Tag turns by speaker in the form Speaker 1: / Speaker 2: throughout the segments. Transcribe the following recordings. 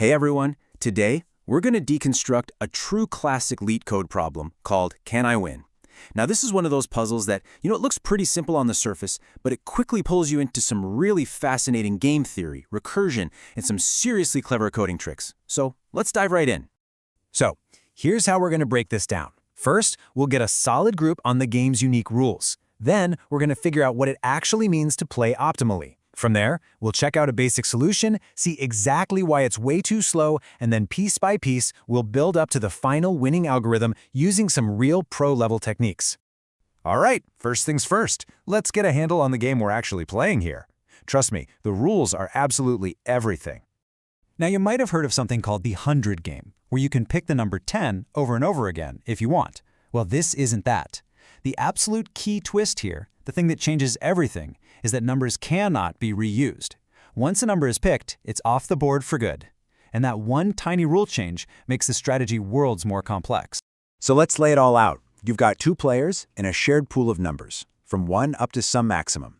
Speaker 1: Hey everyone, today we're going to deconstruct a true classic LeetCode problem called Can I Win? Now this is one of those puzzles that, it looks pretty simple on the surface, but it quickly pulls you into some really fascinating game theory, recursion, and some seriously clever coding tricks. So let's dive right in.
Speaker 2: So, here's how we're going to break this down. First, we'll get a solid group on the game's unique rules. Then, we're going to figure out what it actually means to play optimally. From there, we'll check out a basic solution, see exactly why it's way too slow, and then piece by piece, we'll build up to the final winning algorithm using some real pro-level techniques.
Speaker 3: All right, first things first, let's get a handle on the game we're actually playing here. Trust me, the rules are absolutely everything.
Speaker 4: Now, you might have heard of something called the 100 game, where you can pick the number 10 over and over again if you want. Well, this isn't that. The absolute key twist here, the thing that changes everything, is that numbers cannot be reused. Once a number is picked, it's off the board for good. And that one tiny rule change makes the strategy worlds more complex.
Speaker 3: So let's lay it all out. You've got two players and a shared pool of numbers, from 1 up to some maximum.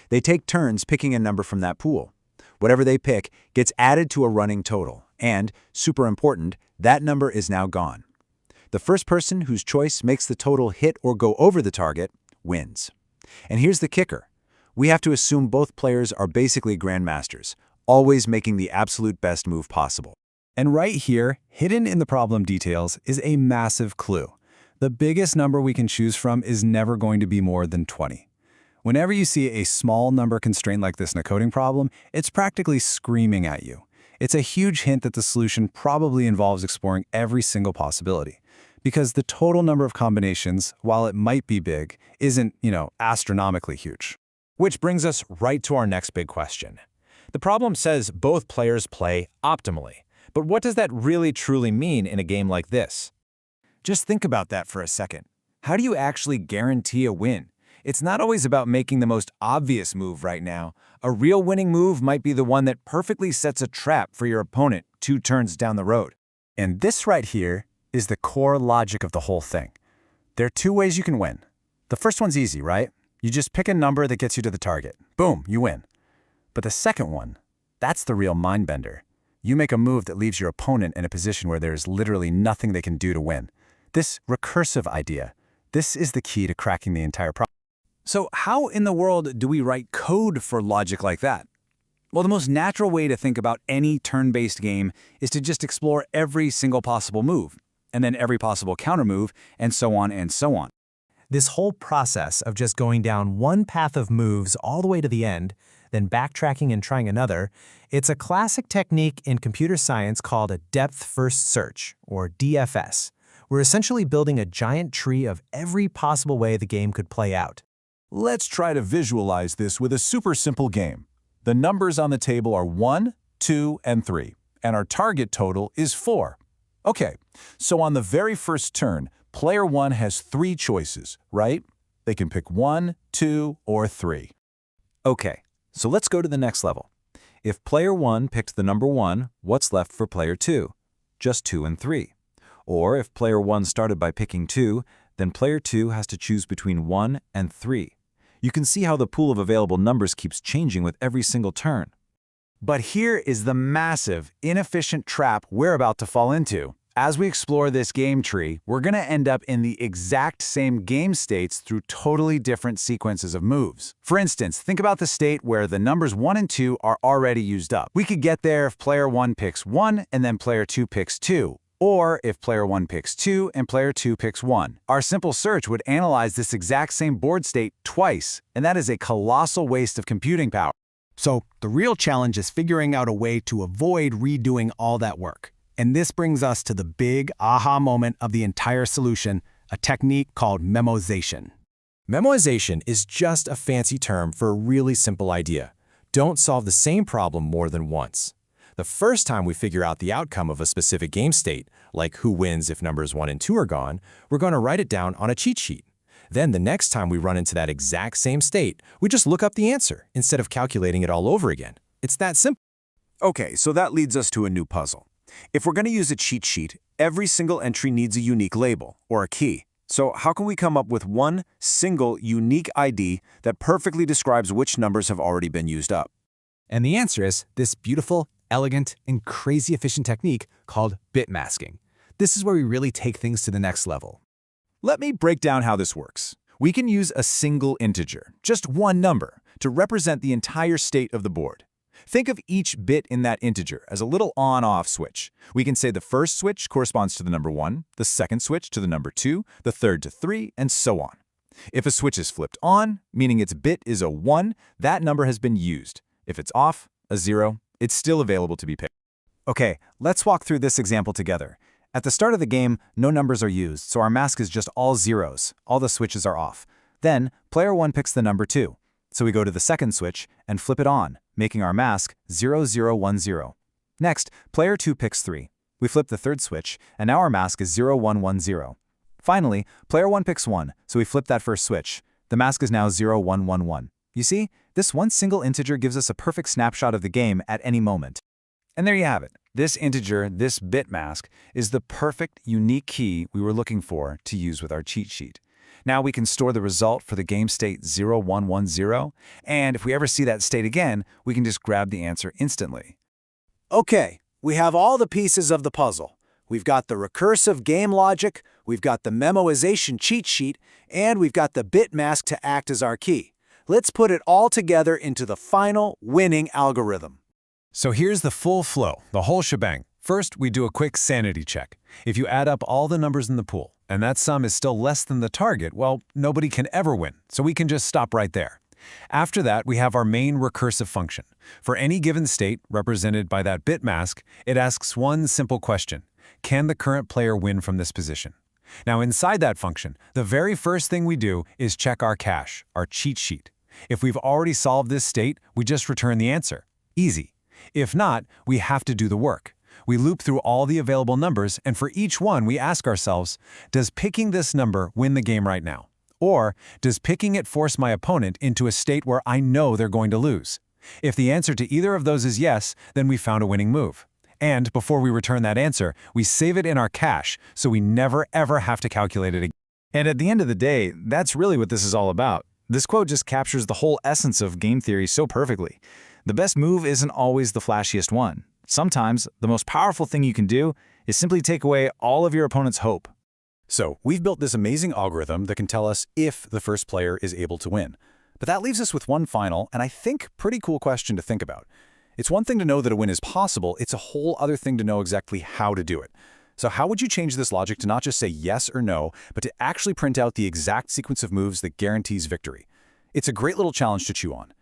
Speaker 3: They take turns picking a number from that pool. Whatever they pick gets added to a running total, and, super important, that number is now gone. The first person whose choice makes the total hit or go over the target wins. And here's the kicker. We have to assume both players are basically grandmasters, always making the absolute best move possible.
Speaker 4: And right here, hidden in the problem details, is a massive clue. The biggest number we can choose from is never going to be more than 20. Whenever you see a small number constraint like this in a coding problem, it's practically screaming at you. It's a huge hint that the solution probably involves exploring every single possibility. Because the total number of combinations, while it might be big, isn't, astronomically huge.
Speaker 2: Which brings us right to our next big question. The problem says both players play optimally. But what does that really truly mean in a game like this?
Speaker 4: Just think about that for a second. How do you actually guarantee a win? It's not always about making the most obvious move right now. A real winning move might be the one that perfectly sets a trap for your opponent 2 turns down the road. And this right here is the core logic of the whole thing. There are 2 ways you can win. The first one's easy, right? You just pick a number that gets you to the target. Boom, you win. But the second one, that's the real mind bender. You make a move that leaves your opponent in a position where there's literally nothing they can do to win. This recursive idea, this is the key to cracking the entire problem. So how in the world do we write code for logic like that? Well, the most natural way to think about any turn-based game is to just explore every single possible move, and then every possible countermove, and so on and so on. This whole process of just going down one path of moves all the way to the end, then backtracking and trying another, it's a classic technique in computer science called a depth-first search, or DFS. We're essentially building a giant tree of every possible way the game could play out.
Speaker 5: Let's try to visualize this with a super simple game. The numbers on the table are 1, 2, and 3, and our target total is 4. Okay, so on the very first turn, player 1 has 3 choices, right? They can pick 1, 2, or 3.
Speaker 3: Okay, so let's go to the next level. If player 1 picked the number 1, what's left for player 2? Just 2 and 3. Or if player 1 started by picking 2, then player 2 has to choose between 1 and 3. You can see how the pool of available numbers keeps changing with every single turn.
Speaker 4: But here is the massive, inefficient trap we're about to fall into. As we explore this game tree, we're going to end up in the exact same game states through totally different sequences of moves. For instance, think about the state where the numbers 1 and 2 are already used up. We could get there if player 1 picks 1 and then player 2 picks 2. Or if player 1 picks 2 and player 2 picks 1. Our simple search would analyze this exact same board state twice, and that is a colossal waste of computing power. So the real challenge is figuring out a way to avoid redoing all that work. And this brings us to the big aha moment of the entire solution, a technique called memoization.
Speaker 2: Memoization is just a fancy term for a really simple idea. Don't solve the same problem more than once. The first time we figure out the outcome of a specific game state, like who wins if numbers 1 and 2 are gone, we're going to write it down on a cheat sheet. Then the next time we run into that exact same state, we just look up the answer instead of calculating it all over again. It's that simple.
Speaker 3: Okay, so that leads us to a new puzzle. If we're going to use a cheat sheet, every single entry needs a unique label, or a key. So how can we come up with one single unique ID that perfectly describes which numbers have already been used up?
Speaker 4: And the answer is this beautiful
Speaker 2: elegant and crazy efficient technique called bit masking. This is where we really take things to the next level.
Speaker 3: Let me break down how this works. We can use a single integer, just one number, to represent the entire state of the board. Think of each bit in that integer as a little on-off switch. We can say the first switch corresponds to the number 1, the second switch to the number 2, the third to 3, and so on. If a switch is flipped on, meaning its bit is a 1, that number has been used. If it's off, a 0, it's still available to be picked.
Speaker 4: Okay, let's walk through this example together. At the start of the game, no numbers are used, so our mask is just all zeros. All the switches are off. Then, player 1 picks the number 2. So we go to the second switch and flip it on, making our mask 0010. Next, player 2 picks 3. We flip the third switch, and now our mask is 0110. Finally, player 1 picks 1, so we flip that first switch. The mask is now 0111. You see, this one single integer gives us a perfect snapshot of the game at any moment.
Speaker 3: And there you have it. This integer, this bit mask, is the perfect, unique key we were looking for to use with our cheat sheet. Now we can store the result for the game state 0110, and if we ever see that state again, we can just grab the answer instantly.
Speaker 1: Okay, we have all the pieces of the puzzle. We've got the recursive game logic, we've got the memoization cheat sheet, and we've got the bit mask to act as our key. Let's put it all together into the final winning algorithm.
Speaker 2: So here's the full flow, the whole shebang. First, we do a quick sanity check. If you add up all the numbers in the pool, and that sum is still less than the target, well, nobody can ever win, so we can just stop right there. After that, we have our main recursive function. For any given state, represented by that bit mask, it asks one simple question: can the current player win from this position? Now, inside that function, the very first thing we do is check our cache, our cheat sheet. If we've already solved this state, we just return the answer. Easy. If not, we have to do the work. We loop through all the available numbers, and for each one, we ask ourselves, does picking this number win the game right now? Or does picking it force my opponent into a state where I know they're going to lose? If the answer to either of those is yes, then we found a winning move. And before we return that answer, we save it in our cache so we never ever have to calculate it again.
Speaker 4: And at the end of the day, that's really what this is all about. This quote just captures the whole essence of game theory so perfectly. The best move isn't always the flashiest one. Sometimes, the most powerful thing you can do is simply take away all of your opponent's hope.
Speaker 3: So, we've built this amazing algorithm that can tell us if the first player is able to win. But that leaves us with one final, and I think pretty cool question to think about. It's one thing to know that a win is possible, it's a whole other thing to know exactly how to do it. So how would you change this logic to not just say yes or no, but to actually print out the exact sequence of moves that guarantees victory? It's a great little challenge to chew on.